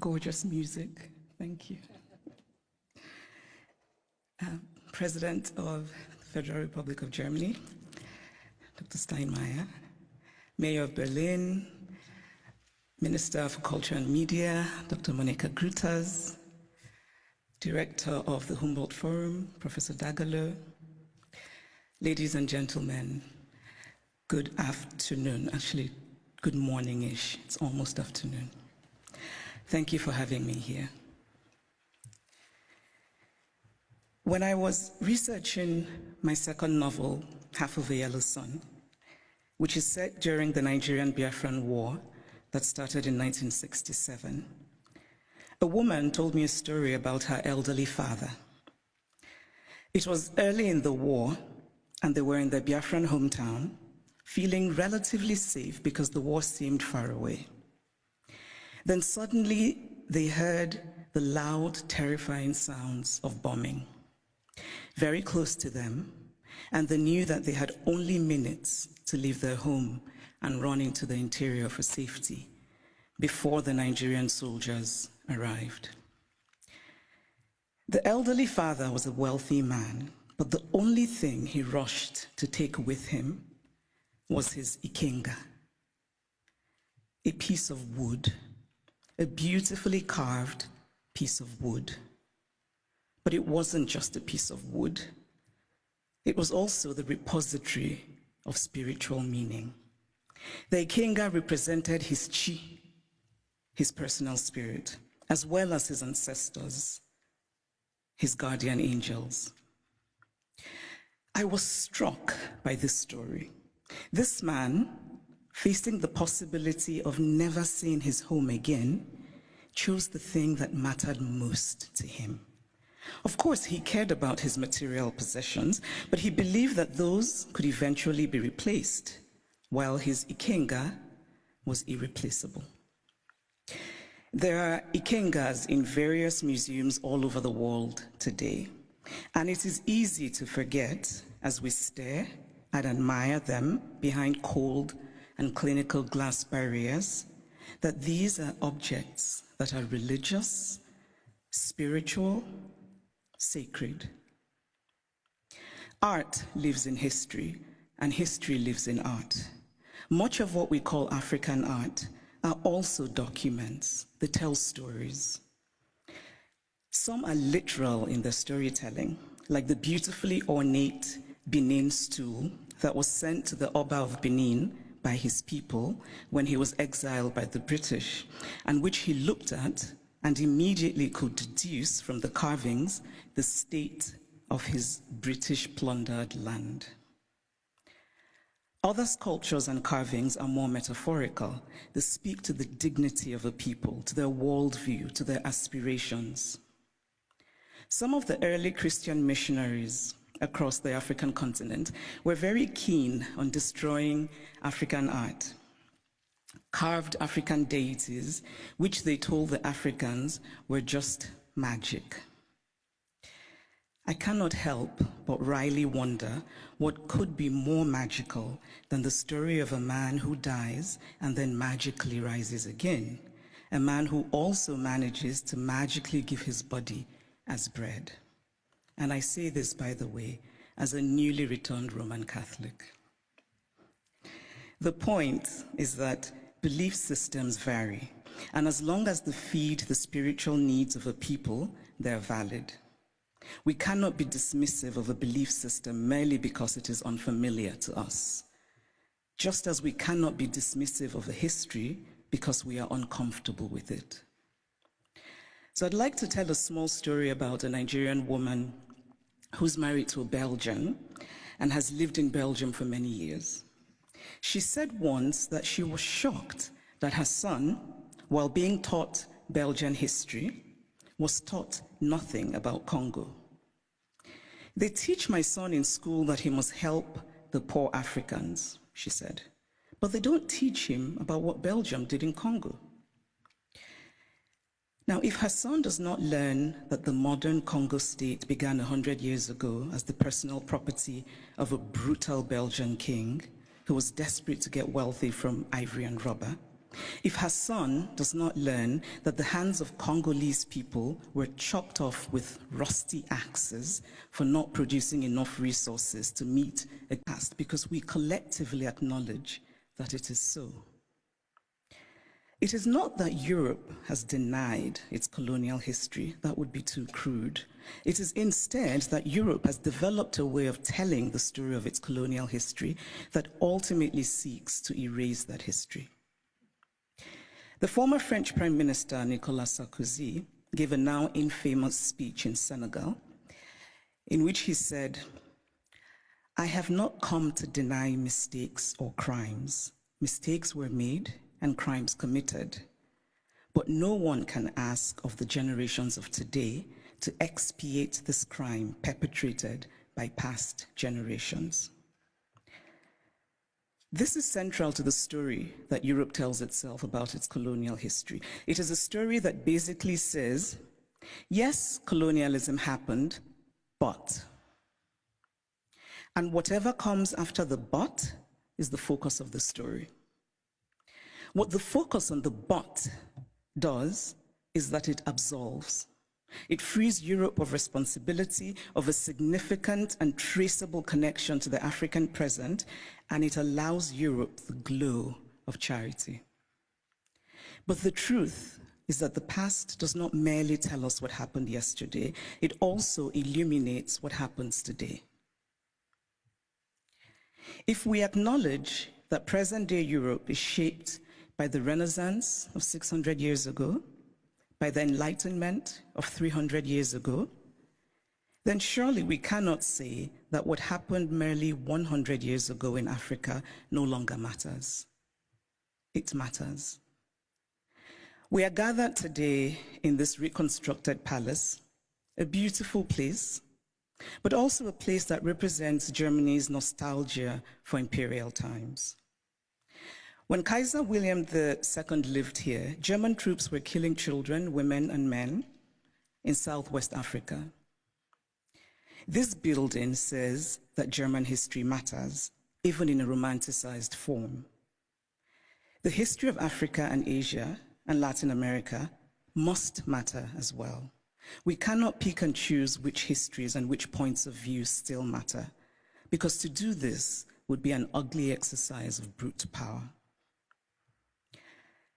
gorgeous music. Thank you. President of the Federal Republic of Germany, Dr. Steinmeier, Mayor of Berlin, Minister for Culture and Media, Dr. Monica Grutas, Director of the Humboldt Forum, Professor Dagalo, ladies and gentlemen, good afternoon. Actually, good morning-ish. It's almost afternoon. Thank you for having me here. When I was researching my second novel, Half of a Yellow Sun, which is set during the Nigerian Biafran War that started in 1967, a woman told me a story about her elderly father. It was early in the war, and they were in their Biafran hometown, feeling relatively safe because the war seemed far away. Then suddenly they heard the loud, terrifying sounds of bombing very close to them, and they knew that they had only minutes to leave their home and run into the interior for safety before the Nigerian soldiers arrived. The elderly father was a wealthy man, but the only thing he rushed to take with him was his ikenga, a piece of wood, a beautifully carved piece of wood. But it wasn't just a piece of wood. It was also the repository of spiritual meaning. The ikenga represented his chi, his personal spirit, as well as his ancestors, his guardian angels. I was struck by this story. This man, facing the possibility of never seeing his home again, chose the thing that mattered most to him. Of course, he cared about his material possessions, but he believed that those could eventually be replaced, while his ikenga was irreplaceable. There are ikengas in various museums all over the world today, and it is easy to forget as we stare and admire them behind cold and clinical glass barriers that these are objects that are religious, spiritual, sacred. Art lives in history, and history lives in art. Much of what we call African art are also documents that tell stories. Some are literal in their storytelling, like the beautifully ornate Benin stool that was sent to the Oba of Benin by his people when he was exiled by the British, and which he looked at and immediately could deduce from the carvings the state of his British plundered land. Other sculptures and carvings are more metaphorical. They speak to the dignity of a people, to their worldview, to their aspirations. Some of the early Christian missionaries across the African continent were very keen on destroying African art. Carved African deities, which they told the Africans were just magic. I cannot help but wryly wonder what could be more magical than the story of a man who dies and then magically rises again, a man who also manages to magically give his body as bread. And I say this, by the way, as a newly returned Roman Catholic. The point is that belief systems vary, and as long as they feed the spiritual needs of a people, they're valid. We cannot be dismissive of a belief system merely because it is unfamiliar to us, just as we cannot be dismissive of a history because we are uncomfortable with it. So I'd like to tell a small story about a Nigerian woman who's married to a Belgian and has lived in Belgium for many years. She said once that she was shocked that her son, while being taught Belgian history, was taught nothing about Congo. They teach my son in school that he must help the poor Africans, she said, but they don't teach him about what Belgium did in Congo. Now, if her son does not learn that the modern Congo state began 100 years ago as the personal property of a brutal Belgian king who was desperate to get wealthy from ivory and rubber, If her son does not learn that the hands of Congolese people were chopped off with rusty axes for not producing enough resources to meet a task, because we collectively acknowledge that it is so. It is not that Europe has denied its colonial history. That would be too crude. It is instead that Europe has developed a way of telling the story of its colonial history that ultimately seeks to erase that history. The former French Prime Minister, Nicolas Sarkozy, gave a now infamous speech in Senegal, in which he said, "I have not come to deny mistakes or crimes. Mistakes were made and crimes committed, but no one can ask of the generations of today to expiate this crime perpetrated by past generations." This is central to the story that Europe tells itself about its colonial history. It is a story that basically says, yes, colonialism happened, but. And whatever comes after the but is the focus of the story. What the focus on the but does is that it absolves. It frees Europe of responsibility, of a significant and traceable connection to the African present, and it allows Europe the glow of charity. But the truth is that the past does not merely tell us what happened yesterday, it also illuminates what happens today. If we acknowledge that present-day Europe is shaped by the Renaissance of 600 years ago, by the Enlightenment of 300 years ago, then surely we cannot say that what happened merely 100 years ago in Africa no longer matters. It matters. We are gathered today in this reconstructed palace, a beautiful place, but also a place that represents Germany's nostalgia for imperial times. When Kaiser William II lived here, German troops were killing children, women, and men in Southwest Africa. This building says that German history matters, even in a romanticized form. The history of Africa and Asia and Latin America must matter as well. We cannot pick and choose which histories and which points of view still matter, because to do this would be an ugly exercise of brute power.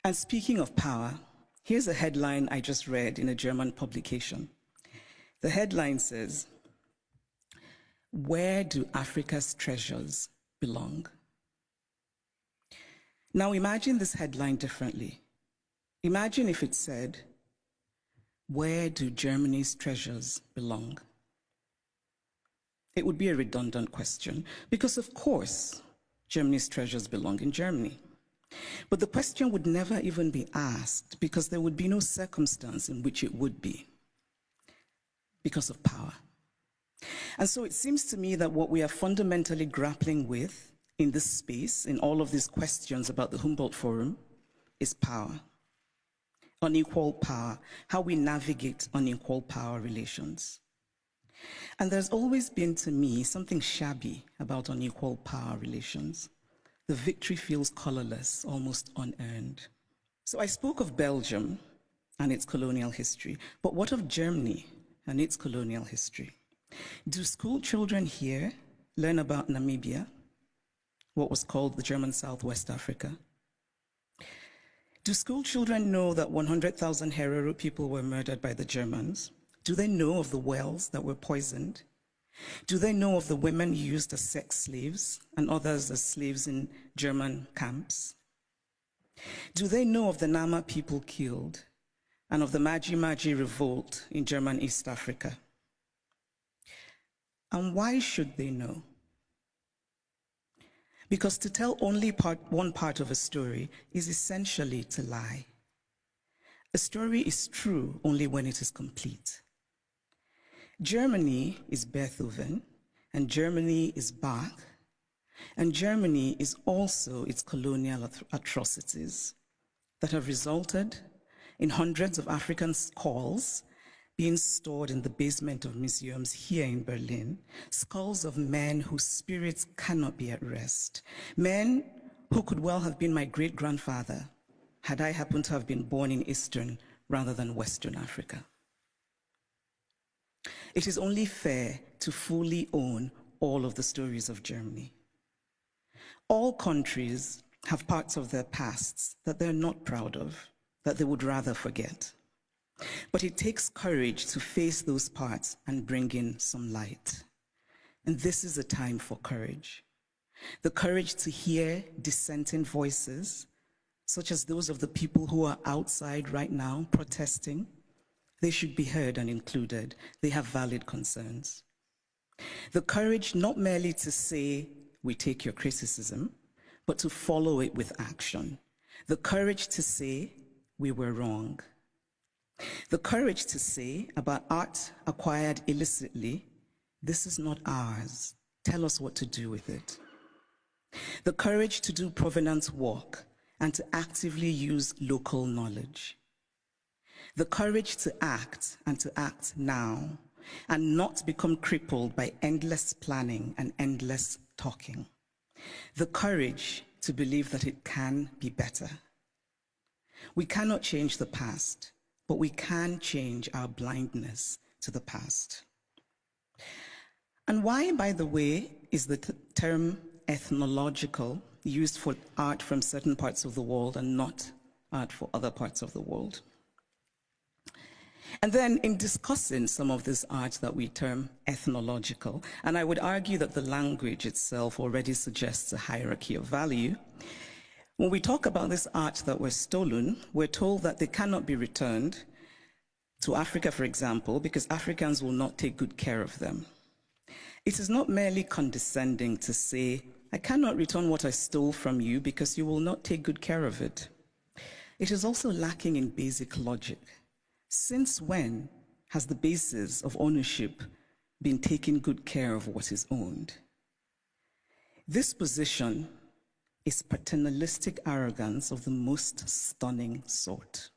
And speaking of power, here's a headline I just read in a German publication. The headline says, "Where do Africa's treasures belong?" Now imagine this headline differently. Imagine if it said, "Where do Germany's treasures belong?" It would be a redundant question, because of course, Germany's treasures belong in Germany. But the question would never even be asked, because there would be no circumstance in which it would be, because of power. And so it seems to me that what we are fundamentally grappling with in this space, in all of these questions about the Humboldt Forum, is power. Unequal power, how we navigate unequal power relations. And there's always been, to me, something shabby about unequal power relations. The victory feels colorless, almost unearned. So I spoke of Belgium and its colonial history, but what of Germany and its colonial history? Do school children here learn about Namibia, what was called the German Southwest Africa? Do school children know that 100,000 Herero people were murdered by the Germans? Do they know of the wells that were poisoned? Do they know of the women used as sex slaves and others as slaves in German camps? Do they know of the Nama people killed and of the Maji Maji revolt in German East Africa? And why should they know? Because to tell only one part of a story is essentially to lie. A story is true only when it is complete. Germany is Beethoven, and Germany is Bach, and Germany is also its colonial atrocities that have resulted in hundreds of African skulls being stored in the basement of museums here in Berlin, skulls of men whose spirits cannot be at rest, men who could well have been my great-grandfather, had I happened to have been born in Eastern rather than Western Africa. It is only fair to fully own all of the stories of Germany. All countries have parts of their pasts that they're not proud of, that they would rather forget. But it takes courage to face those parts and bring in some light. And this is a time for courage. The courage to hear dissenting voices, such as those of the people who are outside right now protesting. They should be heard and included. They have valid concerns. The courage not merely to say, we take your criticism, but to follow it with action. The courage to say, we were wrong. The courage to say about art acquired illicitly, this is not ours. Tell us what to do with it. The courage to do provenance work and to actively use local knowledge. The courage to act and to act now and not become crippled by endless planning and endless talking. The courage to believe that it can be better. We cannot change the past, but we can change our blindness to the past. And why, by the way, is the term ethnological used for art from certain parts of the world and not art for other parts of the world? And then in discussing some of this art that we term ethnological, and I would argue that the language itself already suggests a hierarchy of value, when we talk about this art that was stolen, we're told that they cannot be returned to Africa, for example, because Africans will not take good care of them. It is not merely condescending to say, I cannot return what I stole from you because you will not take good care of it. It is also lacking in basic logic. Since when has the basis of ownership been taking good care of what is owned? This position is paternalistic arrogance of the most stunning sort.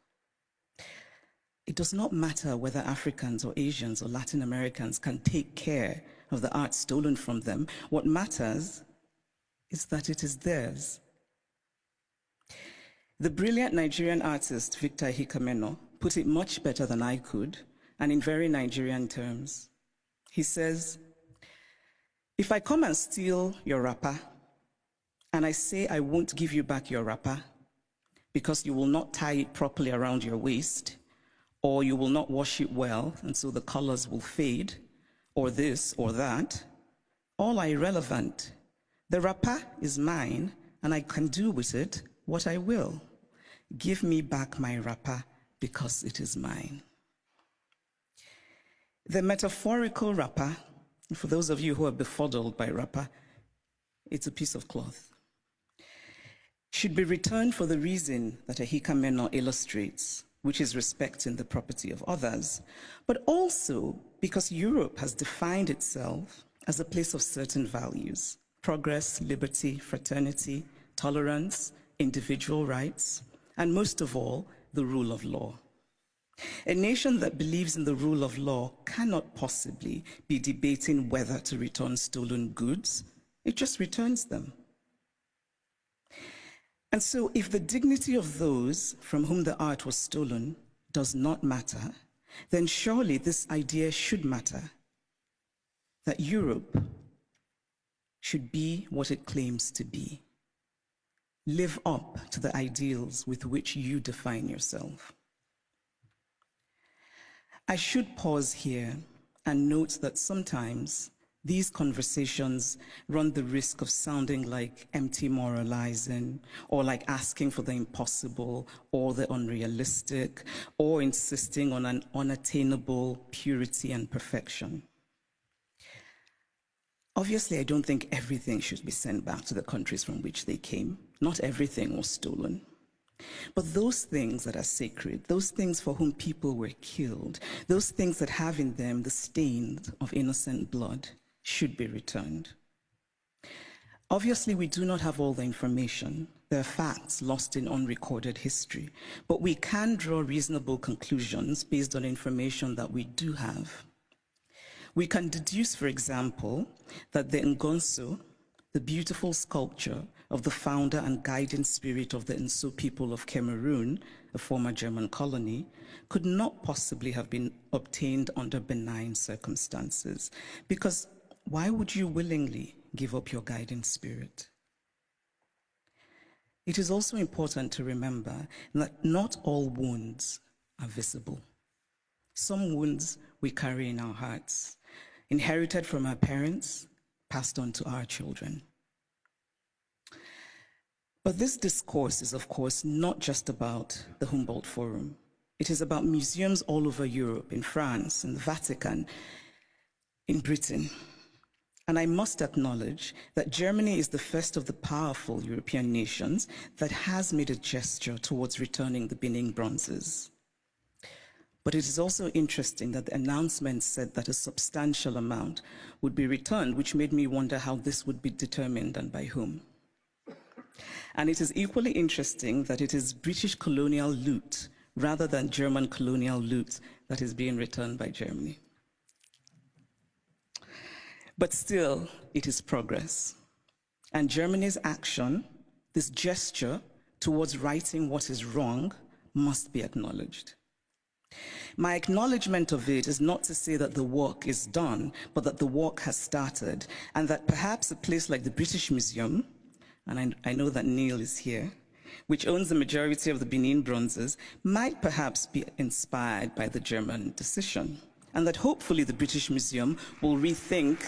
It does not matter whether Africans or Asians or Latin Americans can take care of the art stolen from them. What matters is that it is theirs. The brilliant Nigerian artist Victor Hikameno put it much better than I could, and in very Nigerian terms. He says, if I come and steal your wrapper, and I say I won't give you back your wrapper because you will not tie it properly around your waist, or you will not wash it well, and so the colors will fade, or this or that, all are irrelevant. The wrapper is mine, and I can do with it what I will. Give me back my wrapper because it is mine. The metaphorical wrapper, for those of you who are befuddled by wrapper, it's a piece of cloth, should be returned for the reason that Hikameno illustrates, which is respecting the property of others, but also because Europe has defined itself as a place of certain values: progress, liberty, fraternity, tolerance, individual rights, and most of all, the rule of law. A nation that believes in the rule of law cannot possibly be debating whether to return stolen goods. It just returns them. And so if the dignity of those from whom the art was stolen does not matter, then surely this idea should matter, that Europe should be what it claims to be. Live up to the ideals with which you define yourself. I should pause here and note that sometimes these conversations run the risk of sounding like empty moralizing, or like asking for the impossible or the unrealistic, or insisting on an unattainable purity and perfection. Obviously, I don't think everything should be sent back to the countries from which they came. Not everything was stolen. But those things that are sacred, those things for whom people were killed, those things that have in them the stains of innocent blood, should be returned. Obviously, we do not have all the information. There are facts lost in unrecorded history, but we can draw reasonable conclusions based on information that we do have. We can deduce, for example, that the Ngonso, the beautiful sculpture of the founder and guiding spirit of the Nso people of Cameroon, a former German colony, could not possibly have been obtained under benign circumstances. Because why would you willingly give up your guiding spirit? It is also important to remember that not all wounds are visible. Some wounds we carry in our hearts, inherited from our parents, passed on to our children. But this discourse is, of course, not just about the Humboldt Forum. It is about museums all over Europe, in France, in the Vatican, in Britain. And I must acknowledge that Germany is the first of the powerful European nations that has made a gesture towards returning the Benin bronzes. But it is also interesting that the announcement said that a substantial amount would be returned, which made me wonder how this would be determined and by whom. And it is equally interesting that it is British colonial loot rather than German colonial loot that is being returned by Germany. But still, it is progress. And Germany's action, this gesture towards righting what is wrong, must be acknowledged. My acknowledgement of it is not to say that the work is done, but that the work has started, and that perhaps a place like the British Museum, and I know that Neil is here, which owns the majority of the Benin bronzes, might perhaps be inspired by the German decision, and that hopefully the British Museum will rethink,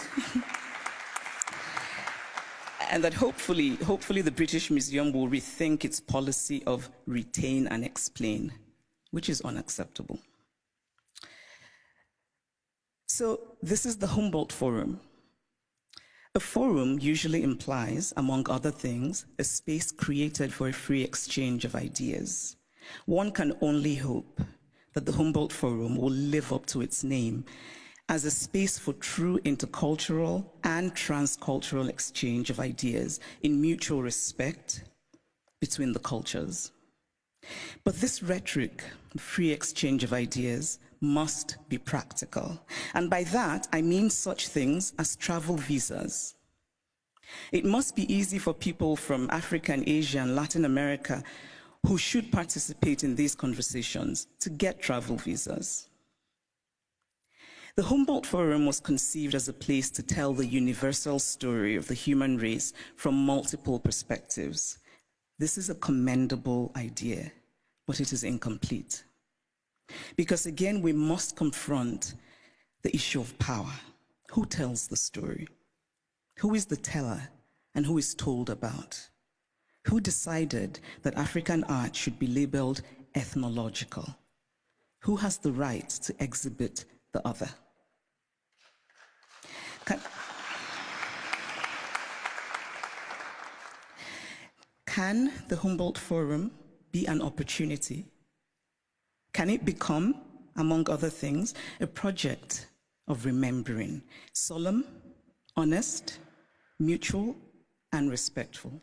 and that hopefully the British Museum will rethink its policy of retain and explain, which is unacceptable. So this is the Humboldt Forum. A forum usually implies, among other things, a space created for a free exchange of ideas. One can only hope that the Humboldt Forum will live up to its name as a space for true intercultural and transcultural exchange of ideas in mutual respect between the cultures. But this rhetoric, free exchange of ideas, must be practical. And by that, I mean such things as travel visas. It must be easy for people from Africa and Asia and Latin America who should participate in these conversations to get travel visas. The Humboldt Forum was conceived as a place to tell the universal story of the human race from multiple perspectives. This is a commendable idea, but it is incomplete. Because again, we must confront the issue of power. Who tells the story? Who is the teller and who is told about? Who decided that African art should be labeled ethnological? Who has the right to exhibit the other? Can the Humboldt Forum be an opportunity? Can it become, among other things, a project of remembering, solemn, honest, mutual, and respectful?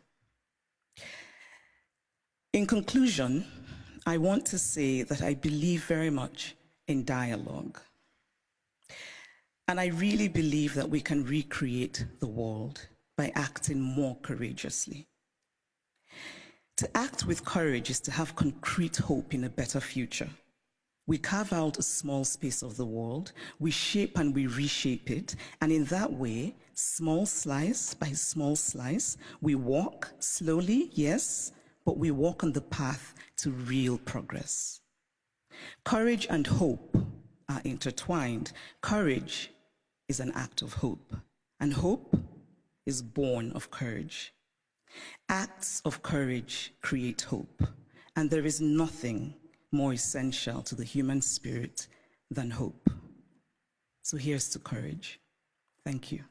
In conclusion, I want to say that I believe very much in dialogue. And I really believe that we can recreate the world by acting more courageously. To act with courage is to have concrete hope in a better future. We carve out a small space of the world, we shape and we reshape it, and in that way, small slice by small slice, we walk slowly, yes, but we walk on the path to real progress. Courage and hope are intertwined. Courage is an act of hope, and hope is born of courage. Acts of courage create hope, and there is nothing more essential to the human spirit than hope. So here's to courage. Thank you.